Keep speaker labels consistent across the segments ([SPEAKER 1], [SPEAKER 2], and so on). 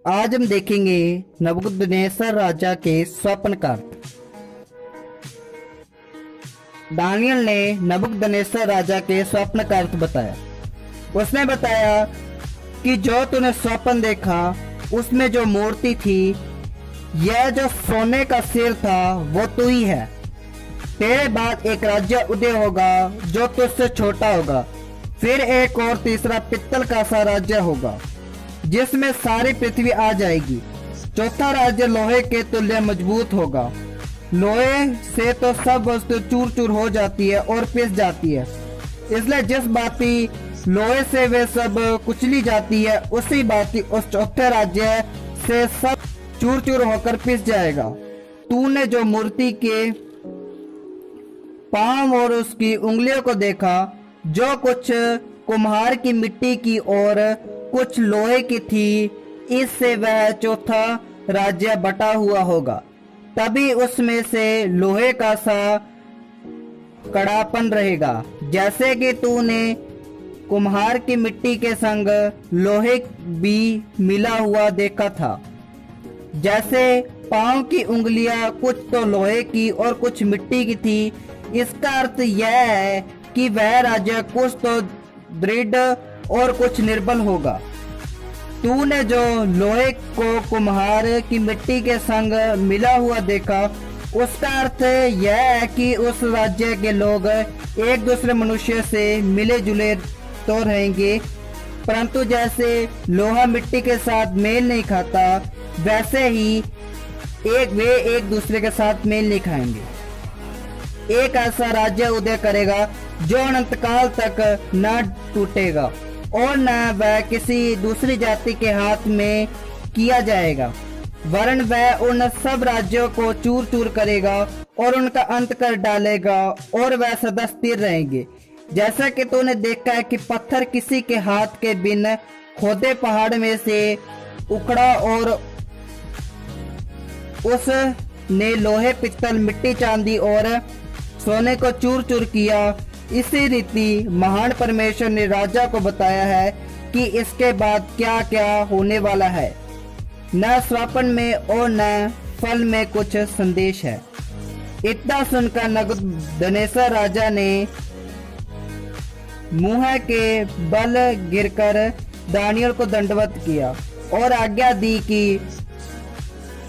[SPEAKER 1] आज हम देखेंगे नबूकदनेस्सर राजा के स्वप्न का अर्थ। दानियल ने नबूकदनेस्सर राजा के स्वप्न का अर्थ बताया। उसने बताया कि जो तूने स्वप्न देखा उसमें जो मूर्ति थी, यह जो सोने का सिर था वो तू ही है। तेरे बाद एक राज्य उदय होगा जो तुझसे छोटा होगा, फिर एक और तीसरा पित्तल का सा राज्य होगा जिसमें सारी पृथ्वी आ जाएगी। चौथा राज्य लोहे के तुल्य मजबूत होगा। लोहे से तो सब वस्तु चूर चूर हो जाती है और पिस जाती है, इसलिए जिस बाती लोहे से वे सब कुचली जाती है, उसी बाती उस चौथे राज्य से सब चूर चूर होकर पिस जाएगा। तूने जो मूर्ति के पांव और उसकी उंगलियों को देखा, जो कुछ कुम्हार की मिट्टी की और कुछ लोहे की थी, इससे वह चौथा राज्य बटा हुआ होगा। तभी उसमें से लोहे का सा कड़ापन रहेगा, जैसे कि तूने कुम्हार की मिट्टी के संग लोहे भी मिला हुआ देखा था। जैसे पांव की उंगलियां कुछ तो लोहे की और कुछ मिट्टी की थी, इसका अर्थ यह है कि वह राज्य कुछ तो दृढ़ और कुछ निर्बल होगा। तूने जो लोहे को कुम्हार की मिट्टी के संग मिला हुआ देखा, उसका अर्थ यह है कि उस राज्य के लोग एक दूसरे मनुष्य से मिले जुले तो रहेंगे, परंतु जैसे लोहा मिट्टी के साथ मेल नहीं खाता, वैसे ही वे एक दूसरे के साथ मेल नहीं खाएंगे। एक ऐसा राज्य उदय करेगा जो अनंत काल तक न टूटेगा और न वह किसी दूसरी जाति के हाथ में किया जाएगा, वरन वह उन सब राज्यों को चूर चूर करेगा और उनका अंत कर डालेगा और वह सदा स्थिर रहेंगे। जैसा कि तूने देखा है कि पत्थर किसी के हाथ के बिन खोदे पहाड़ में से उखड़ा और उसने लोहे, पित्तल, मिट्टी, चांदी और सोने को चूर चूर किया, इसी रीति महान परमेश्वर ने राजा को बताया है कि इसके बाद क्या क्या होने वाला है। न स्वप्न में और न फल में कुछ संदेश है। इतना सुनकर नबूकदनेस्सर राजा ने मुंह के बल गिरकर दानियल को दंडवत किया और आज्ञा दी कि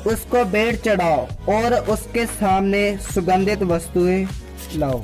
[SPEAKER 1] उसको भेंट चढ़ाओ और उसके सामने सुगंधित वस्तुएं लाओ।